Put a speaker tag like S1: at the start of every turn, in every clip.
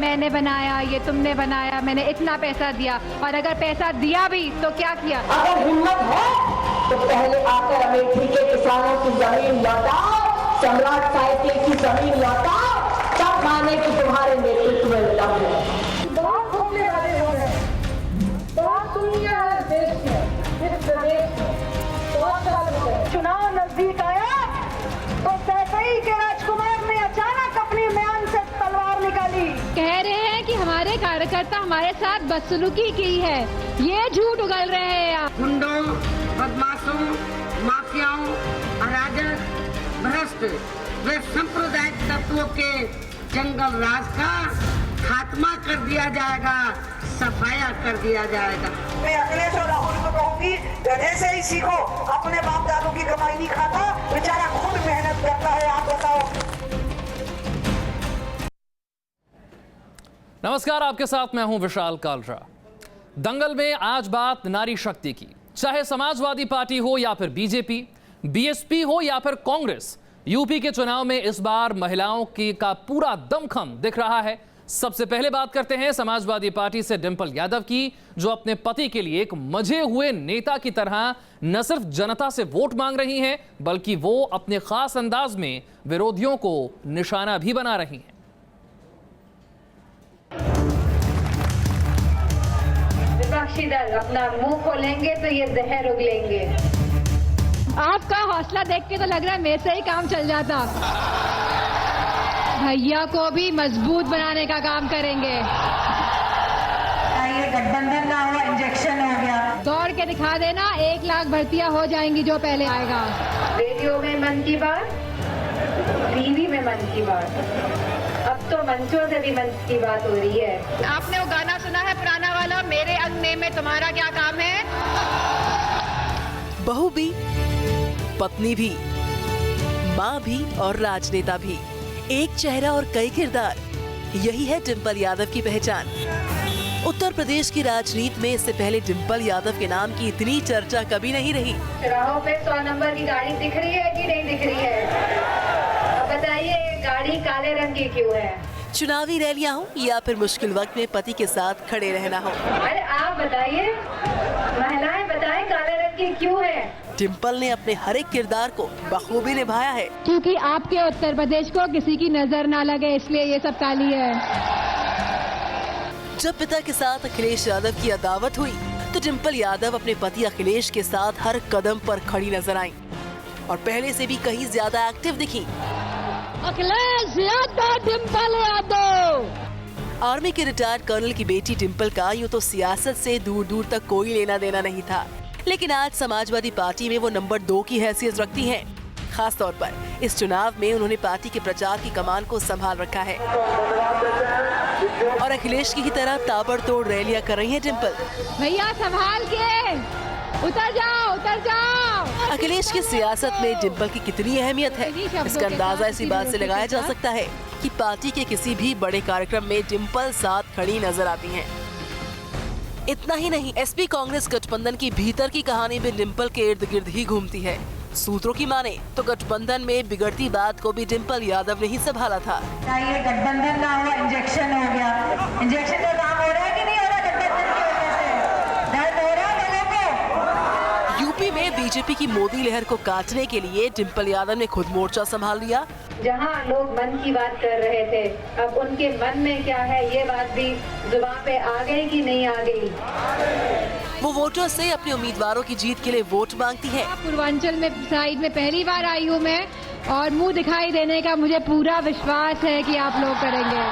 S1: मैंने बनाया, ये तुमने बनाया, मैंने इतना पैसा दिया। और अगर पैसा दिया भी तो क्या किया?
S2: अगर हिम्मत है तो पहले आकर अमेठी के किसानों की जमीन लौटाओ, सम्राट साहित्य की जमीन लौटाओ, तब माने कि तुम्हारे नेतृत्व में दम है। बहुत होने वाले हो रहे हैं, बहुत दुनिया है देश में, इस प्रदेश में बहुत साल हो गए। चुनाव नजदीक आया तो सैकई के राजकुमार ने अचानक अपनी म्यान से तलवार निकाली।
S1: कह रहे हैं कि हमारे कार्यकर्ता हमारे साथ बदसलूकी की है, ये झूठ उगल रहे हैं आप।
S3: गुंडों, बदमाशों, माफियाओं, अराजक, भ्रष्ट व सांप्रदायिक तत्वों के जंगल राज का खात्मा कर दिया जाएगा, सफाया कर दिया जाएगा।
S4: मैं अखिलेश और राहुल को कहूंगी, गधे से ही सीखो, अपने बाप दादों की कमाई नहीं खाता, बेचारा खुद मेहनत करता है। आप बताओ।
S5: नमस्कार, आपके साथ मैं हूं विशाल कालरा। दंगल में आज बात नारी शक्ति की, चाहे समाजवादी पार्टी हो या फिर बीजेपी, बीएसपी हो या फिर कांग्रेस, यूपी के चुनाव में इस बार महिलाओं का पूरा दमखम दिख रहा है। सबसे पहले बात करते हैं समाजवादी पार्टी से डिंपल यादव की, जो अपने पति के लिए एक मजे हुए नेता की तरह न सिर्फ जनता से वोट मांग रही हैं, बल्कि वो अपने खास अंदाज में विरोधियों को निशाना भी बना रही हैं।
S1: विपक्षी दल अपना मुंह खोलेंगे तो ये जहर उगलेंगे। आपका हौसला देख के तो लग रहा है मेरे से ही काम चल जाता। भैया को भी मजबूत बनाने का काम करेंगे।
S4: ये गठबंधन का हुआ इंजेक्शन हो गया।
S1: दौड़ के दिखा देना, 1 लाख भर्तियां हो जाएंगी जो पहले आएगा। रेडियो में मन की बात, टीवी में मन की बात, अब तो मंचों से भी मन की बात हो रही है। आपने वो गाना सुना है पुराना वाला, मेरे अंगने में तुम्हारा क्या काम है?
S6: बहू भी, पत्नी भी, माँ भी और राजनेता भी, एक चेहरा और कई किरदार, यही है डिंपल यादव की पहचान। उत्तर प्रदेश की राजनीति में इससे पहले डिंपल यादव के नाम की इतनी चर्चा कभी नहीं रही।
S1: राहों पे 100 नंबर की गाड़ी दिख रही है कि नहीं दिख रही है? अब बताइए, गाड़ी काले रंग की क्यों है?
S6: चुनावी रैलियां हो या फिर मुश्किल वक्त में पति के साथ खड़े रहना हो।
S1: अरे आप बताइए, महिलाएं बताएं काले रंग की क्यों है?
S6: डिंपल ने अपने हर एक किरदार को बखूबी निभाया है।
S1: क्योंकि आपके उत्तर प्रदेश को किसी की नजर ना लगे, इसलिए ये सब काली है।
S6: जब पिता के साथ अखिलेश यादव की अदावत हुई तो डिंपल यादव अपने पति अखिलेश के साथ हर कदम पर खड़ी नजर आईं और पहले से भी कहीं ज्यादा एक्टिव दिखी।
S1: अखिलेश यादव, डिंपल यादव।
S6: आर्मी के रिटायर्ड कर्नल की बेटी डिंपल का यूँ तो सियासत से दूर दूर तक कोई लेना देना नहीं था, लेकिन आज समाजवादी पार्टी में वो नंबर 2 की हैसियत रखती हैं। खास तौर पर इस चुनाव में उन्होंने पार्टी के प्रचार की कमान को संभाल रखा है और अखिलेश की ही तरह ताबड़तोड़ रैलियां कर रही हैं डिंपल।
S1: भैया संभाल के, उतर जाओ, उतर जाओ।
S6: अखिलेश की सियासत में डिंपल की कितनी अहमियत है, इसका अंदाजा इसी बात से लगाया जा सकता है कि पार्टी के किसी भी बड़े कार्यक्रम में डिंपल साथ खड़ी नजर आती हैं। इतना ही नहीं, एसपी कांग्रेस गठबंधन की भीतर की कहानी भी डिंपल के इर्द गिर्द ही घूमती है। सूत्रों की माने तो गठबंधन में बिगड़ती बात को भी डिंपल यादव ने ही संभाला था।
S4: ये गठबंधन का हुआ इंजेक्शन हो गया। इंजेक्शन का काम हो रहा है कि नहीं हो रहा? गठबंधन की वजह से दर्द हो रहा है लोगों को।
S6: यूपी में बीजेपी की मोदी लहर को काटने के लिए डिंपल यादव ने खुद मोर्चा संभाल लिया।
S1: जहां लोग मन की बात कर रहे थे, अब उनके मन में क्या है ये बात भी जुबान पे आ गई कि नहीं आ गई?
S6: वो वोटर से अपने उम्मीदवारों की जीत के लिए वोट मांगती है।
S1: पूर्वांचल में साइड में पहली बार आई हूँ मैं, और मुंह दिखाई देने का मुझे पूरा विश्वास है कि आप लोग करेंगे।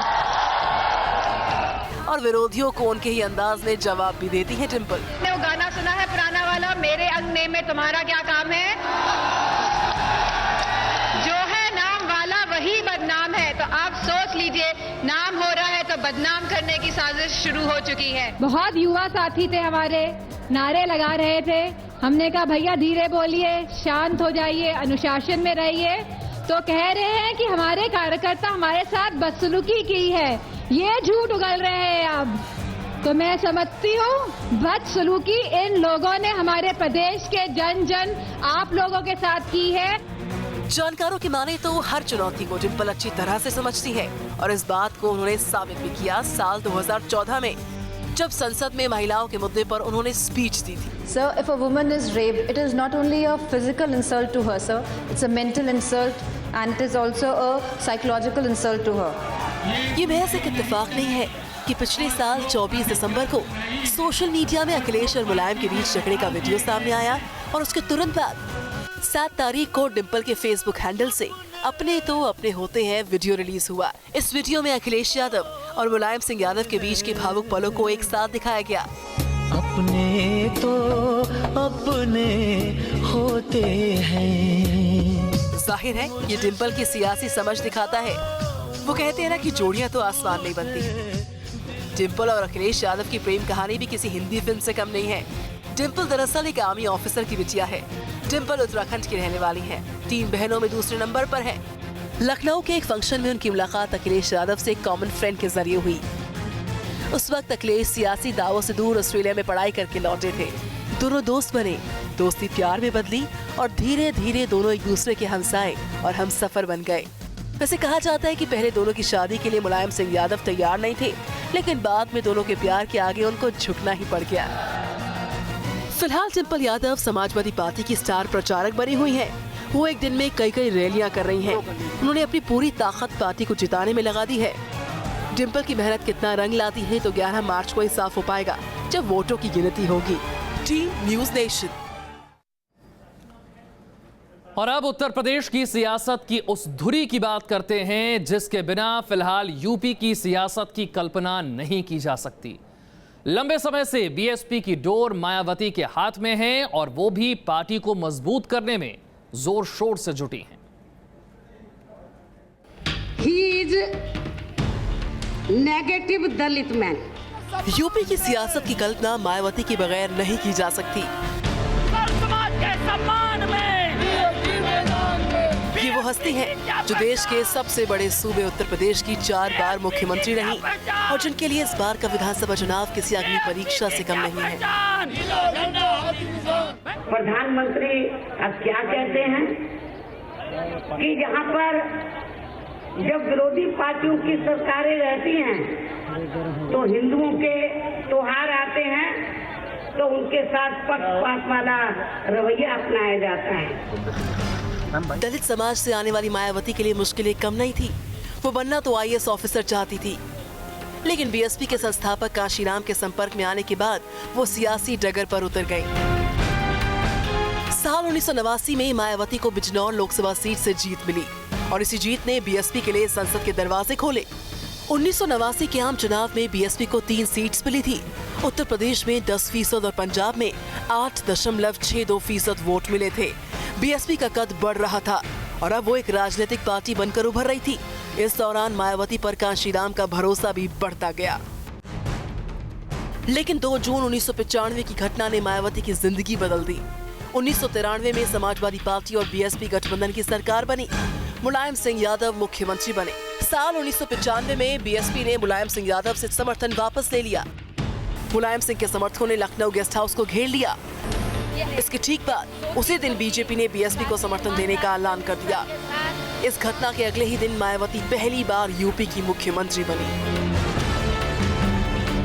S6: और विरोधियों को उनके ही अंदाज में जवाब भी देती है डिंपल।
S1: वो गाना सुना है पुराना वाला, मेरे अंगने में तुम्हारा क्या काम है? जो है नाम वाला वही बदनाम है, तो आप सोच लीजिए, नाम हो रहा है तो बदनाम करने की साजिश शुरू हो चुकी है। बहुत युवा साथी थे हमारे, नारे लगा रहे थे, हमने कहा भैया धीरे बोलिए, शांत हो जाइए, अनुशासन में रहिए। तो कह रहे हैं कि हमारे कार्यकर्ता हमारे साथ बदसलूकी की है, ये झूठ उगल रहे हैं अब। तो मैं समझती हूँ बदसलूकी इन लोगों ने हमारे प्रदेश के जन जन आप लोगों के साथ की है।
S6: जानकारों की माने तो हर चुनौती को डिंपल अच्छी तरह से समझती है और इस बात को उन्होंने साबित भी किया साल 2014 में, जब संसद में महिलाओं के मुद्दे पर उन्होंने स्पीच दी थी।
S7: Sir, if a woman is raped, it is not only a physical insult to her, sir. It's a mental insult and it is also a psychological insult to her.
S6: ये महज एक इत्तेफाक नहीं है कि पिछले साल 24 दिसंबर को सोशल मीडिया में अखिलेश और मुलायम के बीच झगड़े का वीडियो सामने आया और उसके तुरंत बाद 7 तारीख को डिंपल के फेसबुक हैंडल से अपने तो अपने होते हैं वीडियो रिलीज हुआ। इस वीडियो में अखिलेश यादव और मुलायम सिंह यादव के बीच के भावुक पलों को एक साथ दिखाया गया।
S8: अपने तो अपने होते हैं।
S6: जाहिर है ये डिंपल की सियासी समझ दिखाता है। वो कहते हैं ना कि जोड़ियां तो आसमान में बनती। डिंपल और अखिलेश यादव की प्रेम कहानी भी किसी हिंदी फिल्म से कम नहीं है। डिंपल दरअसल एक आर्मी ऑफिसर की बिटिया है। डिंपल उत्तराखंड की रहने वाली है। 3 बहनों में दूसरे नंबर पर है। लखनऊ के एक फंक्शन में उनकी मुलाकात अखिलेश यादव से एक कॉमन फ्रेंड के जरिए हुई। उस वक्त अखिलेश सियासी दावों से दूर ऑस्ट्रेलिया में पढ़ाई करके लौटे थे। दोनों दोस्त बने, दोस्ती प्यार में बदली और धीरे धीरे दोनों एक दूसरे के हमसाए और हमसफर बन गए। वैसे कहा जाता है कि पहले दोनों की शादी के लिए मुलायम सिंह यादव तैयार नहीं थे, लेकिन बाद में दोनों के प्यार के आगे उनको झुकना ही पड़ गया। फिलहाल डिंपल यादव समाजवादी पार्टी की स्टार प्रचारक बनी हुई हैं। वो एक दिन में कई रैलियां कर रही हैं। उन्होंने अपनी पूरी ताकत पार्टी को जिताने में लगा दी है। डिंपल की मेहनत कितना रंग लाती है तो 11 मार्च को ही साफ हो पाएगा जब वोटों की गिनती होगी। Team news nation.
S5: और अब उत्तर प्रदेश की सियासत की उस धुरी की बात करते हैं जिसके बिना फिलहाल यूपी की सियासत की कल्पना नहीं की जा सकती। लंबे समय से बीएसपी की डोर मायावती के हाथ में है और वो भी पार्टी को मजबूत करने में जोर शोर से जुटी हैं।
S3: He is negative Dalit man.
S6: UP की सियासत की कल्पना मायावती के बगैर नहीं की जा सकती।
S8: समाज के सम्मान में
S6: ये वो हस्ती है जो देश के सबसे बड़े सूबे उत्तर प्रदेश की 4 बार मुख्यमंत्री रही और जिनके लिए इस बार का विधानसभा चुनाव किसी अग्नि परीक्षा से कम नहीं है।
S3: प्रधानमंत्री अब क्या कहते हैं कि यहाँ पर जब विरोधी पार्टियों की सरकारें रहती हैं तो हिंदुओं के त्योहार आते हैं तो उनके साथ पक्षपात वाला रवैया अपनाया जाता है।
S6: दलित समाज से आने वाली मायावती के लिए मुश्किलें कम नहीं थी। वो बनना तो आईएएस ऑफिसर चाहती थी, लेकिन बीएसपी के संस्थापक कांशीराम के संपर्क में आने के बाद वो सियासी डगर पर उतर गई। साल 1989 में मायावती को बिजनौर लोकसभा सीट से जीत मिली और इसी जीत ने बीएसपी के लिए संसद के दरवाजे खोले। 1989 के आम चुनाव में बीएसपी को 3 सीट्स मिली थी। उत्तर प्रदेश में 10% और पंजाब में 8.62% वोट मिले थे। बीएसपी का कद बढ़ रहा था और अब वो एक राजनीतिक पार्टी बनकर उभर रही थी। इस दौरान मायावती पर कांशीराम का भरोसा भी बढ़ता गया। लेकिन 2 जून 1995 की घटना ने मायावती की जिंदगी बदल दी। 1993 में समाजवादी पार्टी और बीएसपी गठबंधन की सरकार बनी। मुलायम सिंह यादव मुख्यमंत्री बने। साल 1995 में बीएसपी ने मुलायम सिंह यादव से समर्थन वापस ले लिया। मुलायम सिंह के समर्थकों ने लखनऊ गेस्ट हाउस को घेर लिया। इसके ठीक बाद उसी दिन बीजेपी ने बीएसपी को समर्थन देने का ऐलान कर दिया। इस घटना के अगले ही दिन मायावती पहली बार यूपी की मुख्यमंत्री बनी।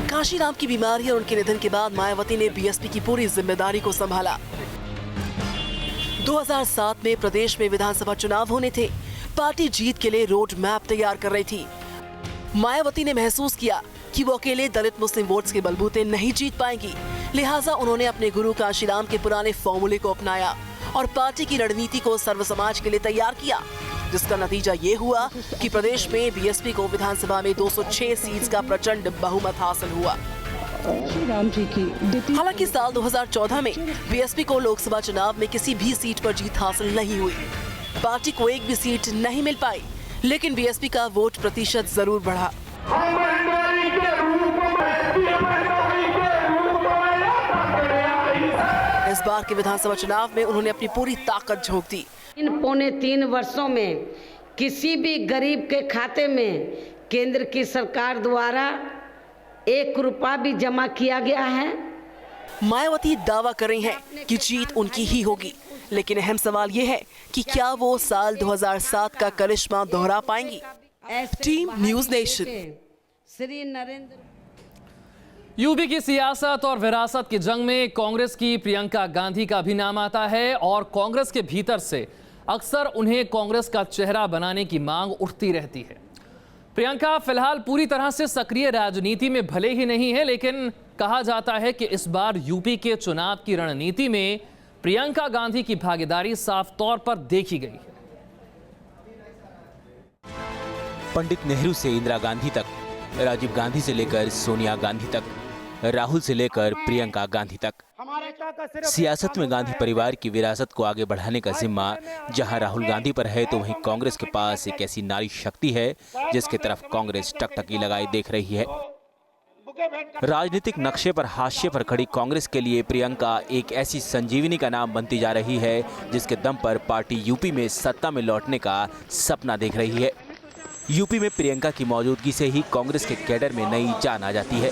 S6: कांशीराम की बीमारी और उनके निधन के बाद मायावती ने बीएसपी की पूरी जिम्मेदारी को संभाला। 2007 में प्रदेश में विधानसभा चुनाव होने थे। पार्टी जीत के लिए रोड मैप तैयार कर रही थी। मायावती ने महसूस किया कि वो अकेले दलित मुस्लिम वोट्स के बलबूते नहीं जीत पाएंगी, लिहाजा उन्होंने अपने गुरु कांशीराम के पुराने फॉर्मूले को अपनाया और पार्टी की रणनीति को सर्व समाज के लिए तैयार किया, जिसका नतीजा ये हुआ कि प्रदेश में बीएसपी को विधानसभा में 206 सीट्स का प्रचंड बहुमत हासिल हुआ। हालांकि साल 2014 में बीएसपी को लोकसभा चुनाव में किसी भी सीट पर जीत हासिल नहीं हुई। पार्टी को एक भी सीट नहीं मिल पाई, लेकिन बीएसपी का वोट प्रतिशत जरूर बढ़ा। इस बार के विधानसभा चुनाव में उन्होंने अपनी पूरी ताकत झोंक दी।
S3: इन 3.25 वर्षों में किसी भी गरीब के खाते में केंद्र की सरकार द्वारा 1 रुपया भी जमा किया गया है।
S6: मायावती दावा कर रही हैं कि जीत उनकी ही होगी, लेकिन अहम सवाल ये है कि क्या वो साल 2007 का करिश्मा दोहरा पाएंगी? Team news nation.
S3: Shri Narendra
S5: UP की सियासत और विरासत की जंग में कांग्रेस की प्रियंका गांधी का भी नाम आता है और कांग्रेस के भीतर से अक्सर उन्हें कांग्रेस का चेहरा बनाने की मांग उठती रहती है। प्रियंका फिलहाल पूरी तरह से सक्रिय राजनीति में भले ही नहीं है, लेकिन कहा जाता है कि इस बार यूपी के चुनाव की रणनीति में प्रियंका गांधी की भागीदारी साफ तौर पर देखी गई है।
S9: पंडित नेहरू से इंदिरा गांधी तक, राजीव गांधी से लेकर सोनिया गांधी तक, राहुल से लेकर प्रियंका गांधी तक, सियासत में गांधी परिवार की विरासत को आगे बढ़ाने का जिम्मा जहां राहुल गांधी पर है, तो वहीं कांग्रेस के पास एक ऐसी नारी शक्ति है जिसकी तरफ कांग्रेस टकटकी लगाए देख रही है। राजनीतिक नक्शे पर हाशिए पर खड़ी कांग्रेस के लिए प्रियंका एक ऐसी संजीवनी का नाम बनती जा रही है जिसके दम पर पार्टी यूपी में सत्ता में लौटने का सपना देख रही है। यूपी में प्रियंका की मौजूदगी से ही कांग्रेस के कैडर में नई जान आ जाती है।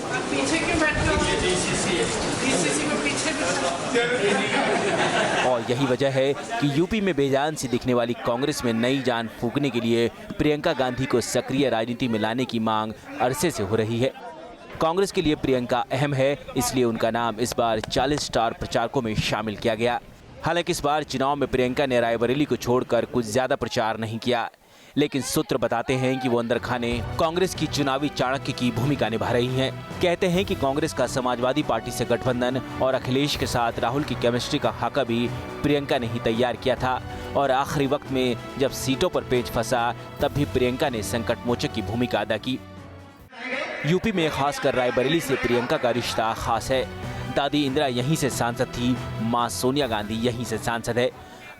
S9: और यही वजह है कि यूपी में बेजान सी दिखने वाली कांग्रेस में नई जान फूंकने के लिए प्रियंका गांधी को सक्रिय राजनीति में लाने की मांग अरसे से हो रही है। कांग्रेस के लिए प्रियंका अहम है, इसलिए उनका नाम इस बार 40 स्टार प्रचारकों में शामिल किया गया। हालांकि इस बार चुनाव में प्रियंका ने रायबरेली को छोड़कर कुछ ज्यादा प्रचार नहीं किया, लेकिन सूत्र बताते हैं कि वो अंदर खाने कांग्रेस की चुनावी चाणक्य की भूमिका निभा रही हैं। कहते हैं कि कांग्रेस का समाजवादी पार्टी से गठबंधन और अखिलेश के साथ राहुल की केमिस्ट्री का खाका भी प्रियंका ने ही तैयार किया था और आखिरी वक्त में जब सीटों पर पेच फंसा तब भी प्रियंका ने संकट मोचक की भूमिका अदा की। यूपी में खासकर रायबरेली से प्रियंका का रिश्ता खास है। दादी इंदिरा यहीं से सांसद थी, मां सोनिया गांधी यहीं से सांसद है।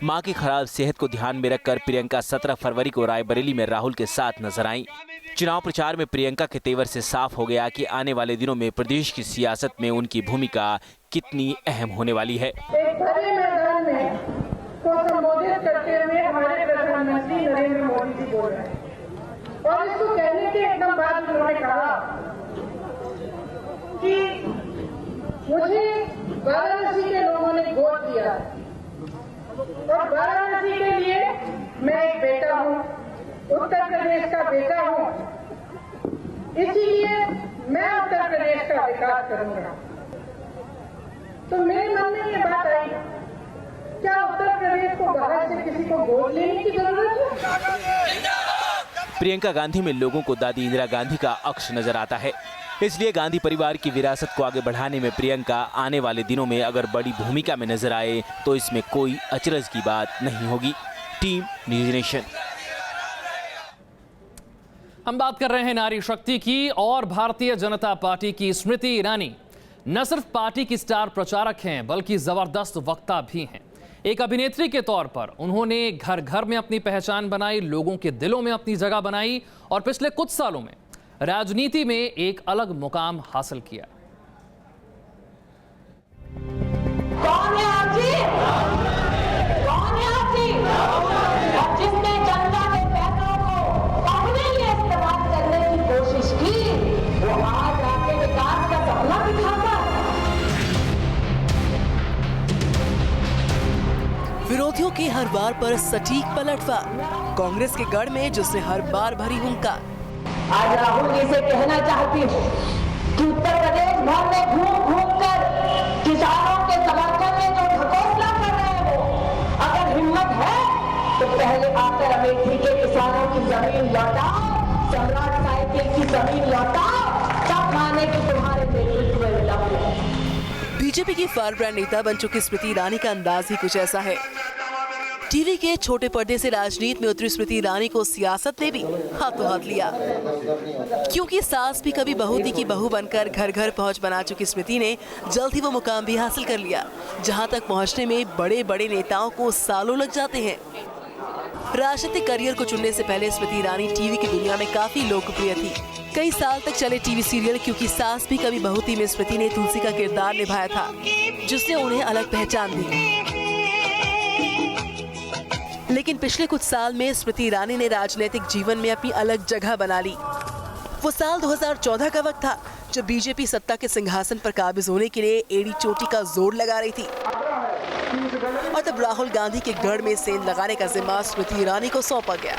S9: मां की खराब सेहत को ध्यान में रखकर प्रियंका 17 फरवरी को रायबरेली में राहुल के साथ नजर आईं। चुनाव प्रचार में प्रियंका के तेवर से साफ हो गया कि आने वाले दिनों में प्रदेश की सियासत में उनकी भूमिका कितनी अहम होने वाली है।
S2: एक बड़े मैदान में को संबोधित करते हुए हमारे प्रधानमंत्री नरेंद्र मोदी जी बोल रहे हैं और इसको कहने के एकदम बाद उन्होंने कहा कि मुझे वाराणसी के लोगों ने वोट दिया और वाराणसी के लिए मैं एक बेटा हूँ, उत्तर प्रदेश का बेटा हूँ, इसीलिए मैं उत्तर प्रदेश का विकास करूंगा। तो मेरे मन में ये बात आई, क्या उत्तर प्रदेश को बाहर से किसी को वोट लेने की जरूरत है?
S9: प्रियंका गांधी में लोगों को दादी इंदिरा गांधी का अक्ष नजर आता है, इसलिए गांधी परिवार की विरासत को आगे बढ़ाने में प्रियंका आने वाले दिनों में अगर बड़ी भूमिका में नजर आए तो इसमें कोई अचरज की बात नहीं होगी। Team news nation.
S5: हम बात कर रहे हैं नारी शक्ति की और भारतीय जनता पार्टी की स्मृति ईरानी न सिर्फ पार्टी की स्टार प्रचारक हैं बल्कि जबरदस्त वक्ता भी हैं। एक अभिनेत्री के तौर पर उन्होंने घर घर में अपनी पहचान बनाई, लोगों के दिलों में अपनी जगह बनाई और पिछले कुछ सालों में राजनीति में एक अलग मुकाम हासिल किया।
S2: कौन है आप जी? कौन है आप जी? और जिसने जनता के पैसों को अपने लिए इस्तेमाल करने की कोशिश की, वो आज आके विकास का सपना दिखाता है।
S6: विरोधियों के हर बार पर सटीक पलटवार, कांग्रेस के गढ़ में जिसने हर बार भरी हुंकार।
S2: आज राहुल जी से कहना चाहती हूँ कि उत्तर प्रदेश भर में घूम घूम कर किसानों के समर्थन में जो ढकोसला कर रहे हैं, वो अगर हिम्मत है तो पहले आकर अमेठी के किसानों की जमीन लौटाओ, सम्राट साइकिल की जमीन लौटाओ, तब माने कि तुम्हारे नेतृत्व में लग है।
S6: बीजेपी की फायर ब्रांड नेता बन चुकी स्मृति ईरानी का अंदाज ही कुछ ऐसा है। टीवी के छोटे पर्दे से राजनीति में उतरी स्मृति ईरानी को सियासत ने भी हाथों हाथ लिया, क्योंकि सास भी कभी बहू थी की बहू बनकर घर घर पहुंच बना चुकी स्मृति ने जल्द ही वो मुकाम भी हासिल कर लिया जहां तक पहुंचने में बड़े बड़े नेताओं को सालों लग जाते हैं। राजनीतिक करियर को चुनने से पहले स्मृति ईरानी टीवी की दुनिया में काफी लोकप्रिय थी। कई साल तक चले टीवी सीरियल क्योंकि सास भी कभी बहू थी में स्मृति ने तुलसी का किरदार निभाया था, जिसने उन्हें अलग पहचान दी। लेकिन पिछले कुछ साल में स्मृति ईरानी ने राजनीतिक जीवन में अपनी अलग जगह बना ली। वो साल 2014 का वक्त था जब बीजेपी सत्ता के सिंहासन पर काबिज होने के लिए एड़ी चोटी का जोर लगा रही थी। और तब राहुल गांधी के गढ़ में सेंध लगाने का जिम्मा स्मृति ईरानी को सौंपा गया।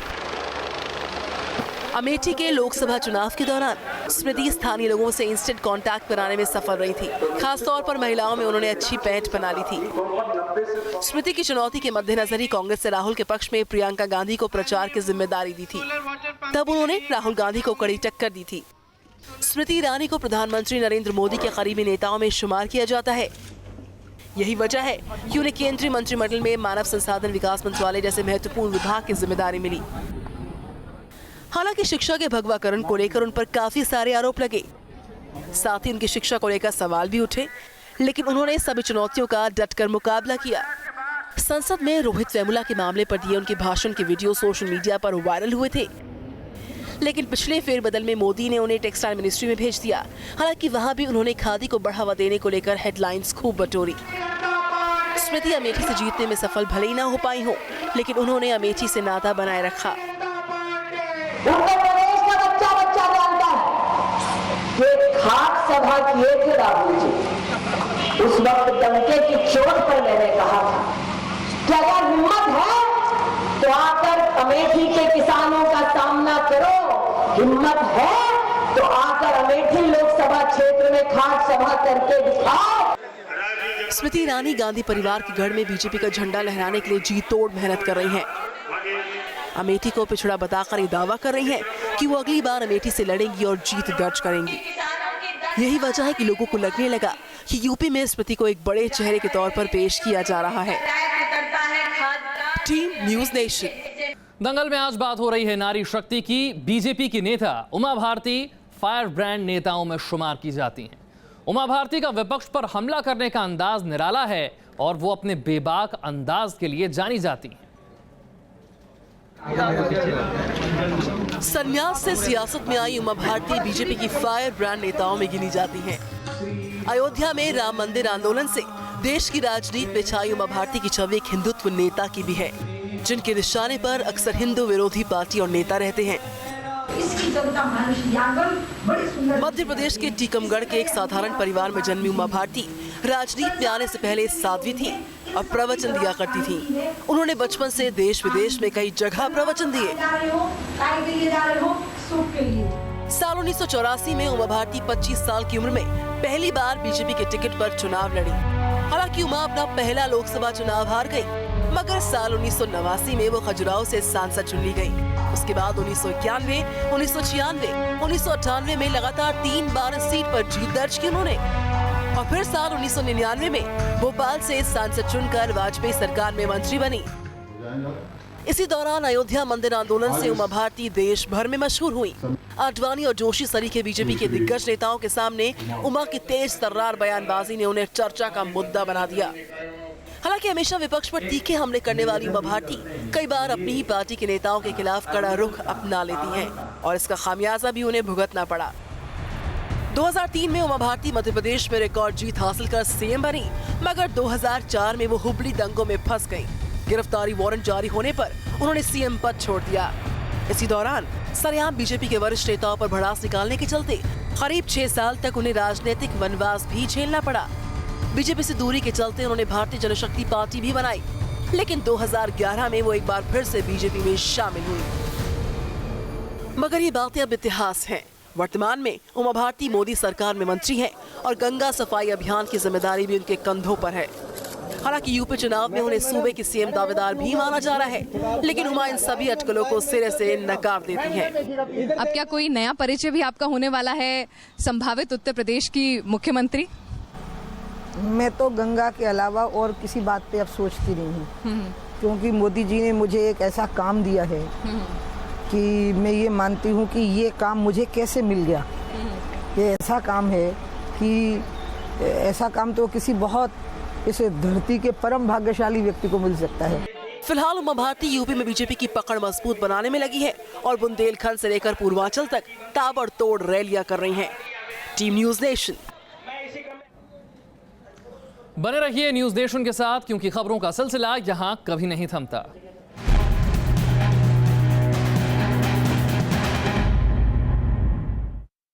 S6: अमेठी के लोकसभा चुनाव के दौरान स्मृति स्थानीय लोगों से इंस्टेंट कांटेक्ट बनाने में सफल रही थी। खास तौर पर महिलाओं में उन्होंने अच्छी पैठ बना ली थी। स्मृति की चुनौती के मद्देनजर ही कांग्रेस से राहुल के पक्ष में प्रियंका गांधी को प्रचार की जिम्मेदारी दी थी। तब उन्होंने राहुल गांधी को कड़ी टक्कर दी थी। स्मृति ईरानी को प्रधानमंत्री नरेंद्र मोदी के करीबी नेताओं में शुमार किया जाता है। यही वजह है कि उन्हें केंद्रीय मंत्रिमंडल में मानव संसाधन विकास मंत्रालय जैसे महत्वपूर्ण विभाग की जिम्मेदारी मिली। हालांकि शिक्षा के भगवाकरण को लेकर उन पर काफी सारे आरोप लगे, साथ ही उनकी शिक्षा को लेकर सवाल भी उठे, लेकिन उन्होंने सभी चुनौतियों का डटकर मुकाबला किया। संसद में रोहित वेमुला के मामले पर दिए उनके भाषण के वीडियो सोशल मीडिया पर वायरल हुए थे, लेकिन पिछले फेरबदल में मोदी ने उन्हें टेक्सटाइल मिनिस्ट्री में भेज दिया। हालांकि वहां भी उन्होंने खादी को बढ़ावा देने को लेकर हेडलाइंस खूब बटोरी। स्मृति अमेठी से जीतने में सफल भले ही ना हो पाई हो, लेकिन उन्होंने अमेठी से नाता बनाए रखा।
S2: उत्तर प्रदेश का बच्चा जानता है कि खाक सभा किए थे राहुल जी। उस वक्त डंके की चोट पर मैंने कहा था कि अगर हिम्मत है तो आकर अमेठी के किसानों का सामना करो, हिम्मत है तो आकर अमेठी लोकसभा क्षेत्र में खाक सभा करके दिखाओ।
S6: स्मृति ईरानी गांधी परिवार के गढ़ में बीजेपी का झंडा लहराने के लिए जी तोड़ मेहनत कर रही हैं। अमेठी को पिछड़ा बताकर ये दावा कर रही हैं कि वो अगली बार अमेठी से लड़ेंगी और जीत दर्ज करेंगी। यही वजह है कि लोगों को लगने लगा कि यूपी में स्मृति को एक बड़े चेहरे के तौर पर पेश किया जा रहा है। Team news nation.
S5: दंगल में आज बात हो रही है नारी शक्ति की। बीजेपी की नेता उमा भारती फायर ब्रांड नेताओं में शुमार की जाती हैं। उमा भारती का विपक्ष पर हमला करने का अंदाज निराला है और वो अपने बेबाक अंदाज के लिए जानी जाती हैं।
S6: संन्यास से सियासत में आई उमा भारती बीजेपी की फायर ब्रांड नेताओं में गिनी जाती हैं। अयोध्या में राम मंदिर आंदोलन से देश की राजनीति में छाई उमा भारती की छवि एक हिंदुत्व नेता की भी है, जिनके निशाने पर अक्सर हिंदू विरोधी पार्टी और नेता रहते हैं। मध्य प्रदेश के टीकमगढ़ के एक साधारण परिवार में जन्मी उमा भारती राजनीति में आने से पहले साध्वी थी और प्रवचन दिया करती थी। उन्होंने बचपन से देश विदेश में कई जगह प्रवचन दिए। साल 1984 में उमा भारती 25 साल की उम्र में पहली बार बीजेपी के टिकट पर चुनाव लड़ी। हालांकि उमा अपना पहला लोकसभा चुनाव हार गई, मगर साल 1989 में वो खजुराहो से सांसद चुन ली गई। उसके बाद 1991, 1996, 1998 में लगातार 3 बार इस सीट पर जीत दर्ज की उन्होंने, और फिर साल 1999 में भोपाल से सांसद चुनकर वाजपेयी सरकार में मंत्री बनी। इसी दौरान अयोध्या मंदिर आंदोलन से उमा भारती देश भर में मशहूर हुई। आडवाणी और जोशी सरीखे बीजेपी के दिग्गज नेताओं के सामने उमा की तेज तर्रार बयानबाजी ने उन्हें चर्चा का मुद्दा बना दिया। हालांकि हमेशा विपक्ष पर तीखे हमले करने वाली उमा भारती कई बार अपनी ही पार्टी के नेताओं के खिलाफ कड़ा रुख अपना लेती हैं और इसका खामियाजा भी उन्हें भुगतना पड़ा। 2003 में उमा भारती मध्य प्रदेश में रिकॉर्ड जीत हासिल कर सीएम बनी, मगर 2004 में वो हुबली दंगों में फंस गई। गिरफ्तारी वारंट जारी होने पर उन्होंने सीएम पद छोड़ दिया। इसी दौरान सरेआम बीजेपी के वरिष्ठ नेताओं पर भड़ास निकालने के चलते करीब 6 साल तक उन्हें राजनीतिक वनवास भी झेलना पड़ा। बीजेपी से दूरी के चलते उन्होंने भारतीय जनशक्ति पार्टी भी बनाई, लेकिन 2011 में वो एक बार फिर से बीजेपी में शामिल हुई। मगर ये बातें अब इतिहास हैं। वर्तमान में उमा भारती मोदी सरकार में मंत्री हैं और गंगा सफाई अभियान की जिम्मेदारी भी उनके कंधों पर है। हालांकि यूपी चुनाव में उन्हें सूबे की सीएम दावेदार भी माना जा रहा है, लेकिन उमा इन सभी अटकलों को सिरे से नकार देती हैं।
S1: अब क्या कोई नया परिचय भी आपका होने वाला है, संभावित उत्तर प्रदेश की मुख्यमंत्री?
S10: मैं तो गंगा के अलावा और किसी बात पे अब सोचती नहीं हूँ, क्योंकि मोदी जी ने मुझे एक ऐसा काम दिया है कि मैं ये मानती हूँ कि ये काम मुझे कैसे मिल गया। ये ऐसा काम है कि ऐसा काम तो किसी बहुत इस धरती के परम भाग्यशाली व्यक्ति को मिल सकता है।
S6: फिलहाल उमा भारती यूपी में बीजेपी की पकड़ मजबूत बनाने में लगी है और बुंदेलखंड से लेकर पूर्वांचल तक ताबड़तोड़ रैलियां कर रही हैं। Team news nation.
S5: बने रहिए न्यूज़ नेशन के साथ, क्योंकि खबरों का सिलसिला यहाँ कभी नहीं थमता।